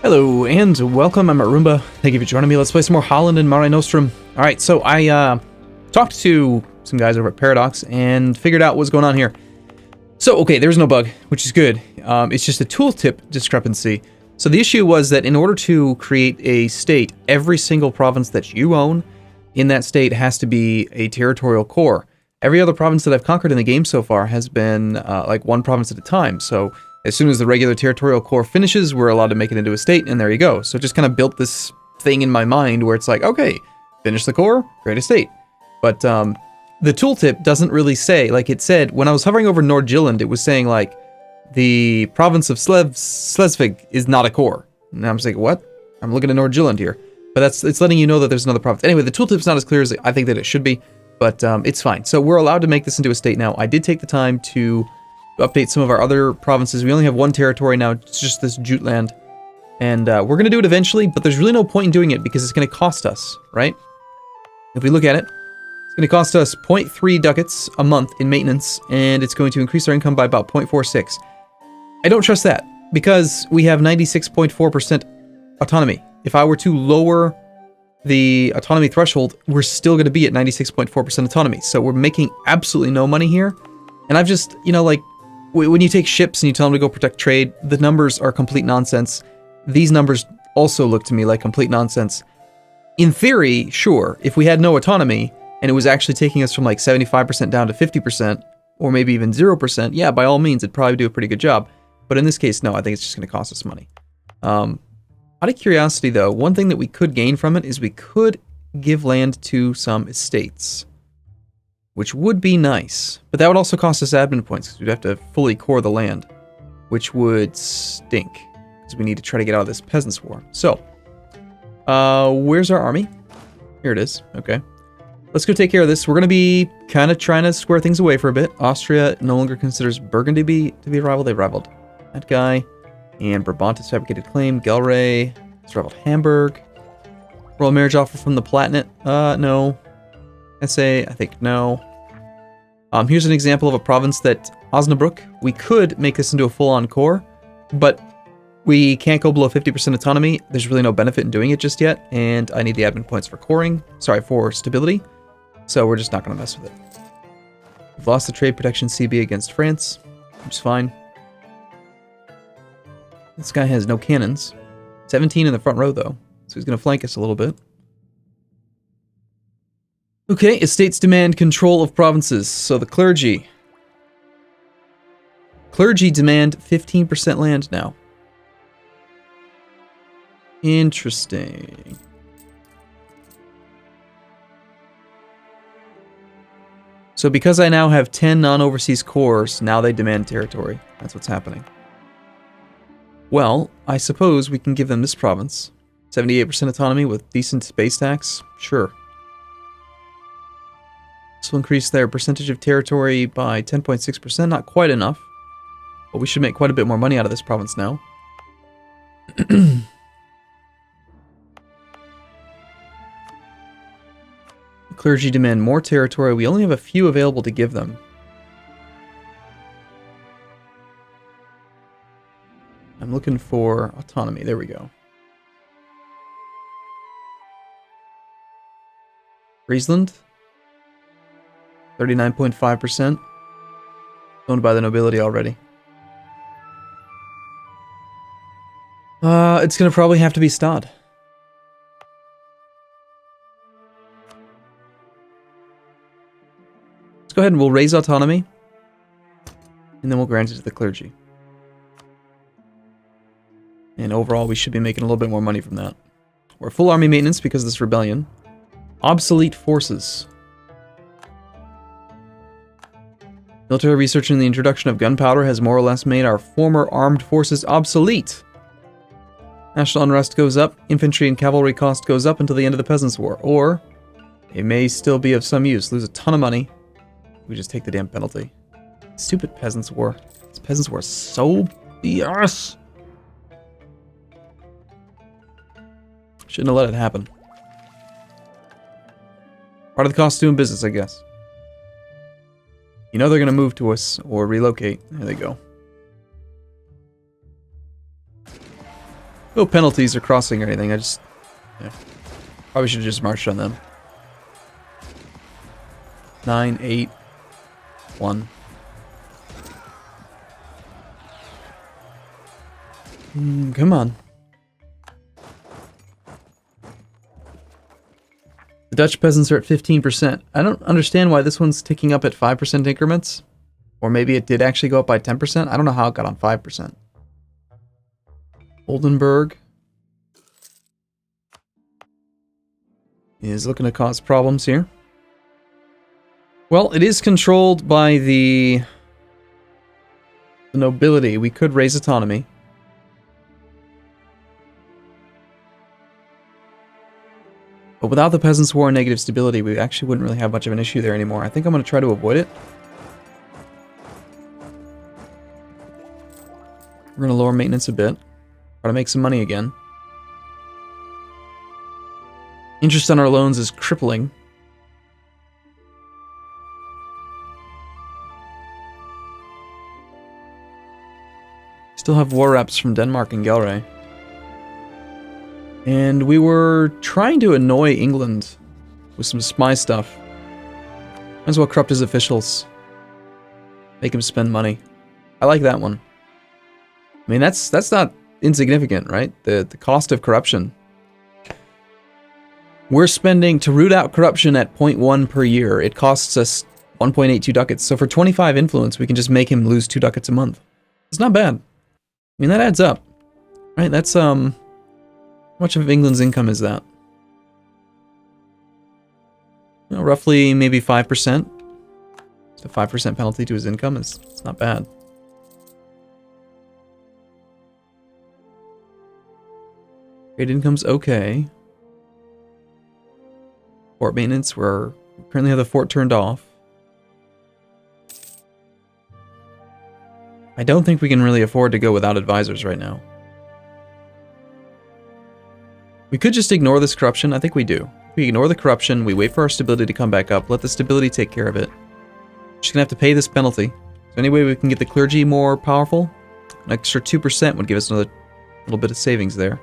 Hello and welcome, I'm Arumba. Thank you for joining me. Let's play some more Holland and Mare Nostrum. Alright, so I talked to some guys over at Paradox and figured out what's going on here. So, okay, there's no bug, which is good. It's just a tooltip discrepancy. So the issue was that in order to create a state, every single province that you own in that state has to be a territorial core. Every other province that I've conquered in the game so far has been like one province at a time. So as soon as the regular territorial core finishes, we're allowed to make it into a state, and there you go. So it just kind of built this thing in my mind where it's like, okay, finish the core, create a state. But the tooltip doesn't really say, like it said, when I was hovering over Nordjylland, it was saying like, the province of Schleswig is not a core. And I'm just like, what? I'm looking at Nordjylland here. But it's letting you know that there's another province. Anyway, the tooltip's not as clear as I think that it should be, but it's fine. So we're allowed to make this into a state now. I did take the time to update some of our other provinces. We only have one territory now. It's just this Jutland. And we're going to do it eventually, but there's really no point in doing it because it's going to cost us, right? If we look at it, it's going to cost us 0.3 ducats a month in maintenance, and it's going to increase our income by about 0.46. I don't trust that because we have 96.4% autonomy. If I were to lower the autonomy threshold, we're still going to be at 96.4% autonomy. So we're making absolutely no money here. And I've just, you know, like, when you take ships and you tell them to go protect trade, the numbers are complete nonsense. These numbers also look to me like complete nonsense. In theory, sure, if we had no autonomy and it was actually taking us from like 75% down to 50%, or maybe even 0%, yeah, by all means, it'd probably do a pretty good job. But in this case, no, I think it's just going to cost us money. Out of curiosity, though, one thing that we could gain from it is we could give land to some estates, which would be nice. But that would also cost us admin points, because we'd have to fully core the land, which would stink, because we need to try to get out of this Peasants' War. So, where's our army? Here it is. Okay. Let's go take care of this. We're going to be kind of trying to square things away for a bit. Austria no longer considers Burgundy to be a rival. They've rivaled that guy. And Brabant has fabricated claim. Gelre has rivaled Hamburg. Royal marriage offer from the Palatinate. No. SA, I think no. Here's an example of a province that Osnabrück, we could make this into a full-on core, but we can't go below 50% autonomy. There's really no benefit in doing it just yet, and I need the admin points for coring. Sorry, for stability. So we're just not going to mess with it. We've lost the trade protection CB against France, which is fine. This guy has no cannons. 17 in the front row, though, so he's going to flank us a little bit. Okay, estates demand control of provinces. So the clergy. Clergy demand 15% land now. Interesting. So because I now have 10 non-overseas cores, now they demand territory. That's what's happening. Well, I suppose we can give them this province. 78% autonomy with decent base tax? Sure. This will increase their percentage of territory by 10.6%. Not quite enough. But we should make quite a bit more money out of this province now. Clergy demand more territory. We only have a few available to give them. I'm looking for autonomy. There we go. Friesland. 39.5%. Owned by the nobility already. It's going to probably have to be Stad. Let's go ahead and we'll raise autonomy. And then we'll grant it to the clergy. And overall, we should be making a little bit more money from that. We're full army maintenance because of this rebellion. Obsolete forces. Military research in the introduction of gunpowder has more or less made our former armed forces obsolete. National unrest goes up, infantry and cavalry cost goes up until the end of the Peasants' War. Or, it may still be of some use. Lose a ton of money. We just take the damn penalty. Stupid Peasants' War. This Peasants' War is so BS. Shouldn't have let it happen. Part of the cost of doing business, I guess. You know they're going to move to us or relocate. There they go. No penalties or crossing or anything. I just... Yeah. Probably should have just marched on them. 9, 8, 1. Come on. The Dutch peasants are at 15%. I don't understand why this one's ticking up at 5% increments. Or maybe it did actually go up by 10%. I don't know how it got on 5%. Oldenburg is looking to cause problems here. Well, it is controlled by the nobility. We could raise autonomy. But without the Peasants' War and negative stability, we actually wouldn't really have much of an issue there anymore. I think I'm going to try to avoid it. We're going to lower maintenance a bit. Try to make some money again. Interest on our loans is crippling. Still have war reps from Denmark and Galray. And we were trying to annoy England with some spy stuff. Might as well corrupt his officials. Make him spend money. I like that one. I mean, that's not insignificant, right? The cost of corruption. We're spending, to root out corruption at 0.1 per year, it costs us 1.82 ducats. So for 25 influence, we can just make him lose 2 ducats a month. It's not bad. I mean, that adds up. Right, that's, how much of England's income is that? You know, roughly maybe 5%. So 5% penalty to his income is it's not bad. Trade income's okay. Fort maintenance, we currently have the fort turned off. I don't think we can really afford to go without advisors right now. We could just ignore this corruption. I think we do. We ignore the corruption, we wait for our stability to come back up, let the stability take care of it. Just gonna have to pay this penalty. So any way we can get the clergy more powerful, an extra 2% would give us another little bit of savings there.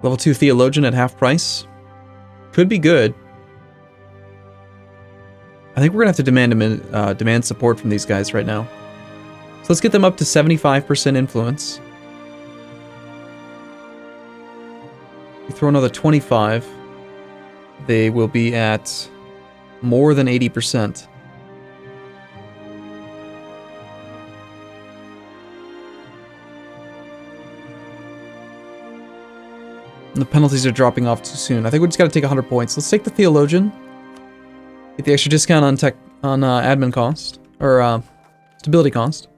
Level 2 theologian at half price. Could be good. I think we're gonna have to demand support from these guys right now. So let's get them up to 75% influence. We throw another 25. They will be at more than 80%. And the penalties are dropping off too soon. I think we just got to take 100 points. Let's take the theologian. Get the extra discount on admin cost or stability cost.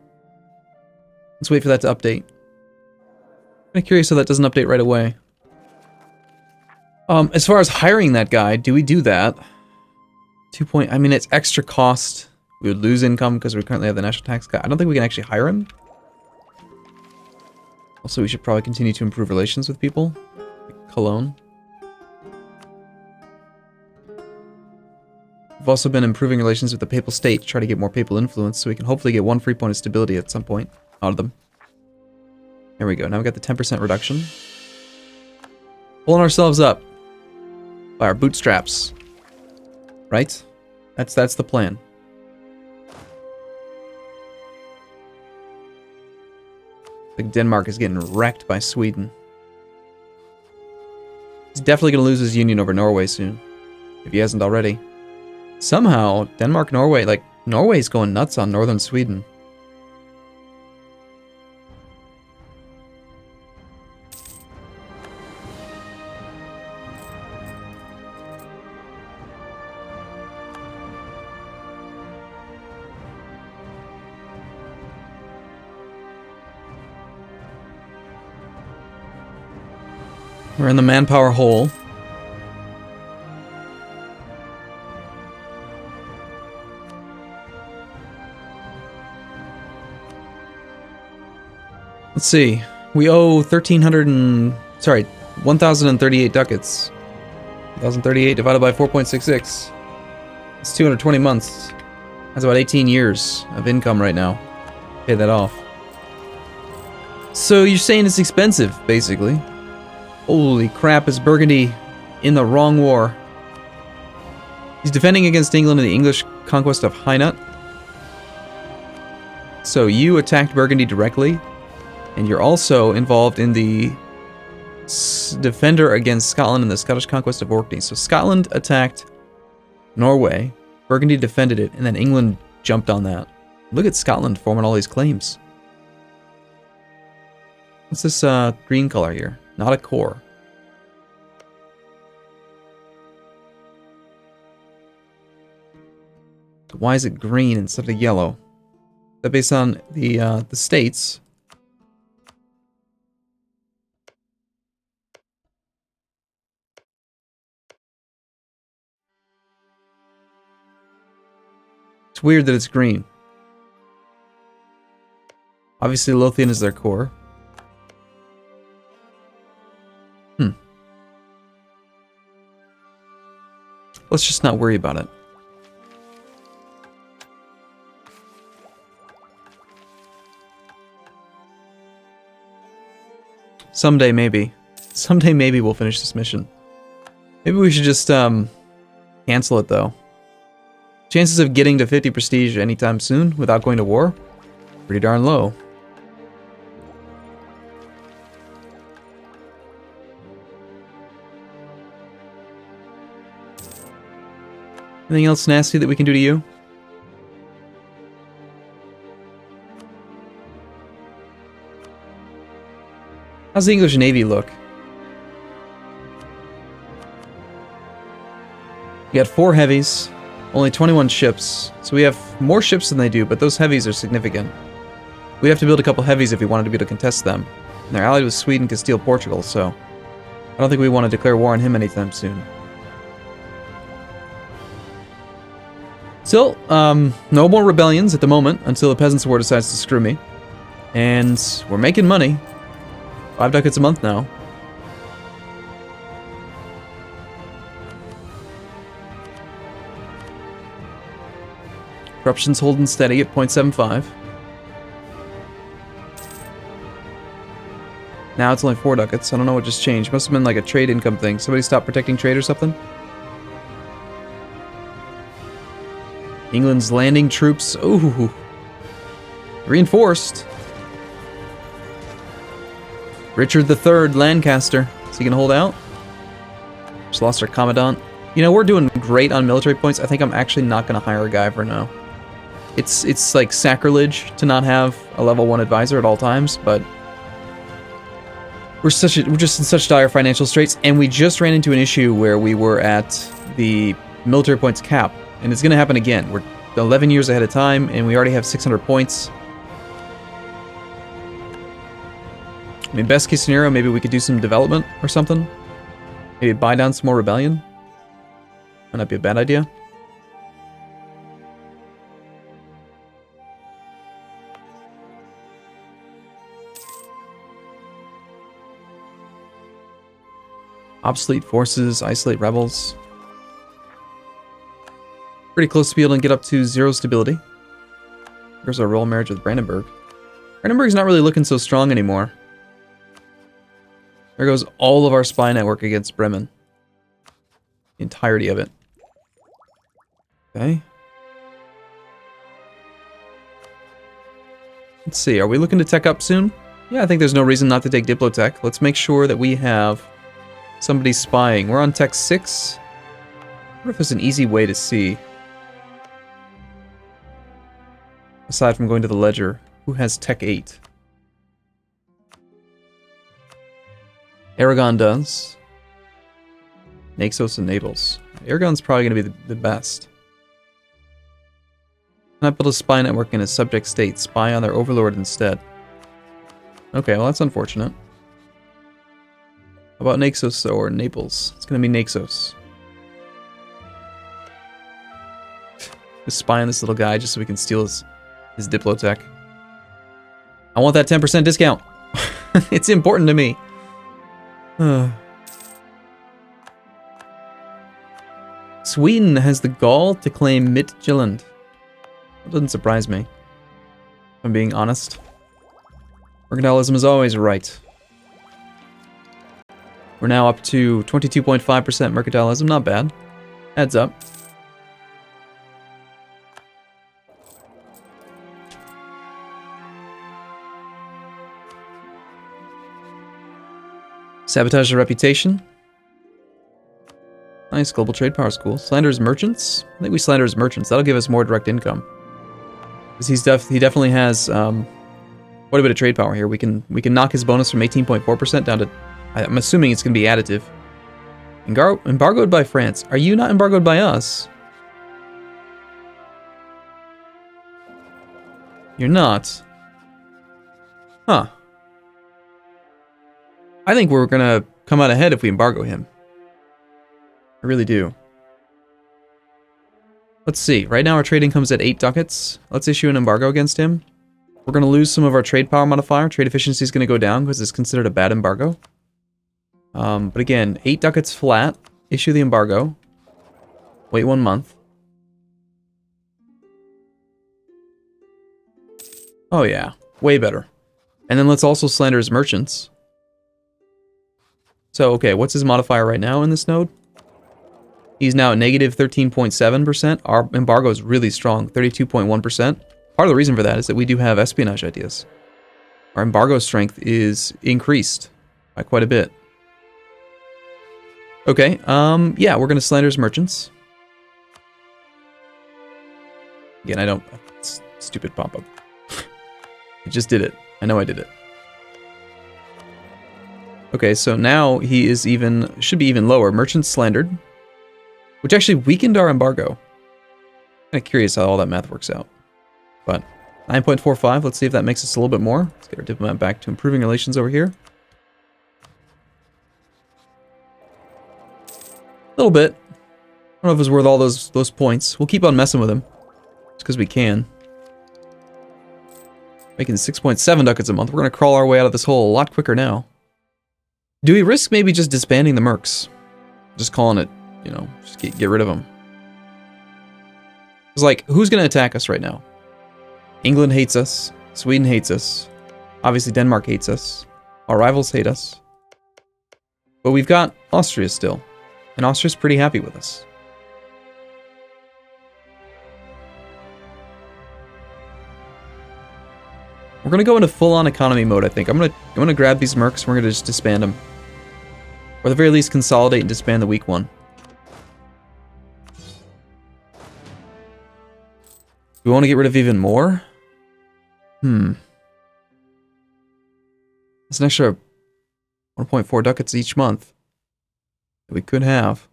Let's wait for that to update. I'm kind of curious how that doesn't update right away. As far as hiring that guy, do we do that? I mean, it's extra cost. We would lose income because we currently have the national tax guy. I don't think we can actually hire him. Also, we should probably continue to improve relations with people. Like Cologne. We've also been improving relations with the papal state to try to get more papal influence, so we can hopefully get 1 free point of stability at some point out of them. There we go. Now we got the 10% reduction. Pulling ourselves up by our bootstraps. Right? That's the plan. I think Denmark is getting wrecked by Sweden. He's definitely going to lose his union over Norway soon, if he hasn't already. Somehow, Denmark, Norway, like, Norway's going nuts on northern Sweden. We're in the manpower hole. Let's see. We owe 1,038 ducats. 1,038 divided by 4.66. It's 220 months. That's about 18 years of income right now. Pay that off. So you're saying it's expensive, basically. Holy crap, is Burgundy in the wrong war? He's defending against England in the English conquest of Hainaut. So you attacked Burgundy directly, and you're also involved in the defender against Scotland in the Scottish conquest of Orkney. So Scotland attacked Norway, Burgundy defended it, and then England jumped on that. Look at Scotland forming all these claims. What's this green color here? Not a core. Why is it green instead of yellow? Is that based on the states? It's weird that it's green. Obviously, Lothian is their core. Let's just not worry about it. Someday, maybe. Someday, maybe we'll finish this mission. Maybe we should just, cancel it, though. Chances of getting to 50 prestige anytime soon without going to war? Pretty darn low. Anything else nasty that we can do to you? How's the English Navy look? We got 4 heavies, only 21 ships, so we have more ships than they do, but those heavies are significant. We'd have to build a couple heavies if we wanted to be able to contest them. And they're allied with Sweden, Castile, Portugal, so I don't think we want to declare war on him anytime soon. Still, no more rebellions at the moment until the Peasants' War decides to screw me. And we're making money. 5 ducats a month now. Corruption's holding steady at 0.75. Now it's only 4 ducats. I don't know what just changed. Must have been like a trade income thing. Somebody stopped protecting trade or something? England's landing troops. Ooh. Reinforced. Richard III, Lancaster. Is he gonna hold out? Just lost our commandant. You know, we're doing great on military points. I think I'm actually not gonna hire a guy for now. It's like sacrilege to not have a level 1 advisor at all times, but we're just in such dire financial straits, and we just ran into an issue where we were at the military points cap. And it's going to happen again. We're 11 years ahead of time, and we already have 600 points. I mean, best case scenario, maybe we could do some development or something. Maybe buy down some more rebellion. Might not be a bad idea. Obsolete forces, isolate rebels. Pretty close to be able to get up to 0 stability. Here's our royal marriage with Brandenburg. Brandenburg's not really looking so strong anymore. There goes all of our spy network against Bremen. The entirety of it. Okay. Let's see, are we looking to tech up soon? Yeah, I think there's no reason not to take Diplotech. Let's make sure that we have somebody spying. We're on tech 6. I wonder if there's an easy way to see. Aside from going to the ledger, who has tech 8? Aragon does. Naxos and Naples. Aragon's probably going to be the best. Can I build a spy network in a subject state? Spy on their overlord instead. Okay, well that's unfortunate. How about Naxos or Naples? It's going to be Naxos. Just spy on this little guy just so we can steal his Diplotech. I want that 10% discount. It's important to me. Sweden has the gall to claim Midtjylland. That doesn't surprise me, if I'm being honest. Mercantilism is always right. We're now up to 22.5% mercantilism. Not bad. Adds up. Sabotage the reputation. Nice, global trade power school. Slanders merchants. I think we slander his merchants. That'll give us more direct income. Because he definitely has quite a bit of trade power here. We can knock his bonus from 18.4% down to. I'm assuming it's going to be additive. Embargoed by France. Are you not embargoed by us? You're not. Huh. I think we're going to come out ahead if we embargo him. I really do. Let's see. Right now our trade income's at 8 ducats. Let's issue an embargo against him. We're going to lose some of our trade power modifier. Trade efficiency is going to go down because it's considered a bad embargo. But again, 8 ducats flat. Issue the embargo. Wait 1 month. Oh yeah. Way better. And then let's also slander his merchants. So, okay, what's his modifier right now in this node? He's now at negative 13.7%. Our embargo is really strong, 32.1%. Part of the reason for that is that we do have espionage ideas. Our embargo strength is increased by quite a bit. Okay, yeah, we're going to slander his merchants. Again, I don't... Stupid pop-up. I just did it. I know I did it. Okay, so now he is should be even lower. Merchants slandered, which actually weakened our embargo. Kind of curious how all that math works out. But 9.45, let's see if that makes us a little bit more. Let's get our diplomat back to improving relations over here. A little bit. I don't know if it's worth all those points. We'll keep on messing with him. Just because we can. Making 6.7 ducats a month. We're going to crawl our way out of this hole a lot quicker now. Do we risk maybe just disbanding the mercs? Just calling it, you know, just get rid of them. It's like, who's going to attack us right now? England hates us. Sweden hates us. Obviously Denmark hates us. Our rivals hate us. But we've got Austria still. And Austria's pretty happy with us. We're gonna go into full-on economy mode, I think. I'm gonna grab these mercs and we're gonna just disband them. Or at the very least consolidate and disband the weak one. Do we want to get rid of even more? It's an extra 1.4 ducats each month that we could have.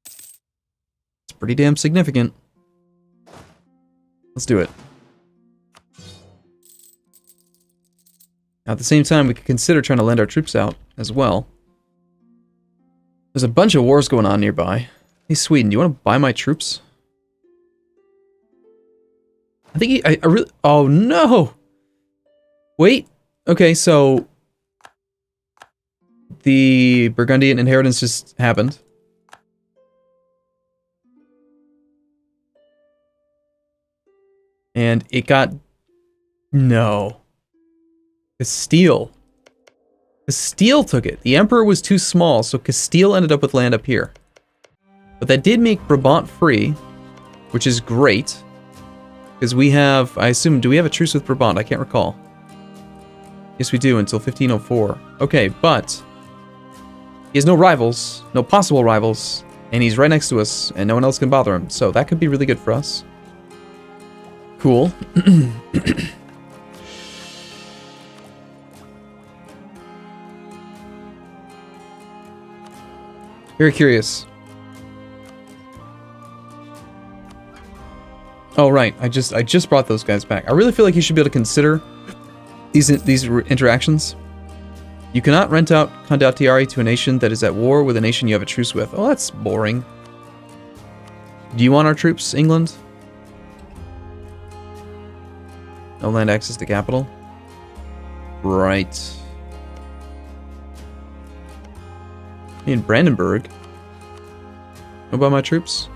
It's pretty damn significant. Let's do it. Now, at the same time, we could consider trying to lend our troops out as well. There's a bunch of wars going on nearby. Hey, Sweden, do you want to buy my troops? I think I really... Oh, no! Wait. Okay, so... The Burgundian inheritance just happened. And it got... No. Castile. Castile took it. The Emperor was too small, so Castile ended up with land up here. But that did make Brabant free, which is great. Because we have, I assume, do we have a truce with Brabant? I can't recall. Yes, we do, until 1504. Okay, but he has no rivals, no possible rivals, and he's right next to us, and no one else can bother him. So that could be really good for us. Cool. Very curious. Oh right, I just brought those guys back. I really feel like you should be able to consider these interactions. You cannot rent out condottieri to a nation that is at war with a nation you have a truce with. Oh, that's boring. Do you want our troops, England? No land access to capital? Right. In Brandenburg. What about my troops?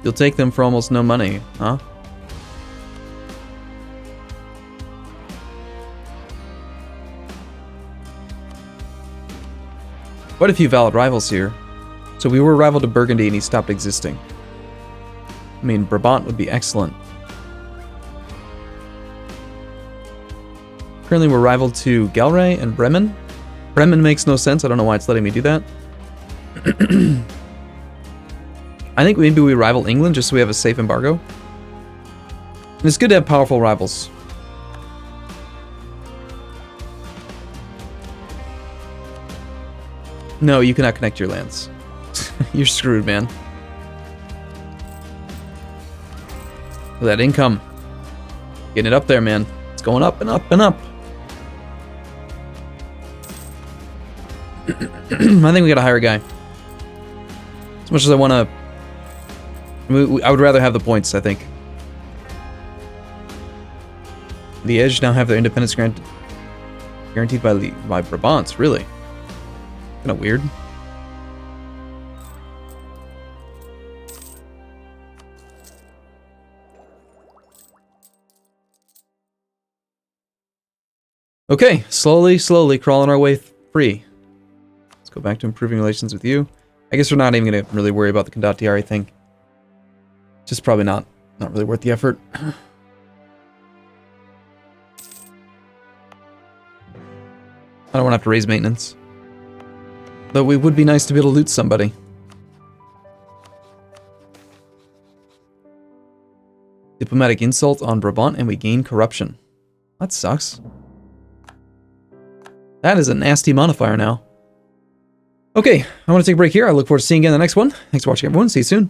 You'll take them for almost no money, huh? quite a few valid rivals here. So we were rival to Burgundy and he stopped existing. I mean, Brabant would be excellent. Currently we're rival to Galray and Bremen. Bremen makes no sense. I don't know why it's letting me do that. I think maybe we rival England just so we have a safe embargo. And it's good to have powerful rivals. No, you cannot connect your lands. You're screwed, man. Look at that income. Getting it up there, man. It's going up and up and up. I think we gotta hire a guy. As much as I want to... I would rather have the points, I think. The Edge now have their independence guaranteed by Brabants, really. Kind of weird. Okay, slowly crawling our way free. Let's go back to improving relations with you. I guess we're not even going to really worry about the condottieri thing. Just probably not really worth the effort. I don't want to have to raise maintenance. Though it would be nice to be able to loot somebody. Diplomatic insult on Brabant and we gain corruption. That sucks. That is a nasty modifier now. Okay, I want to take a break here. I look forward to seeing you in the next one. Thanks for watching, everyone. See you soon.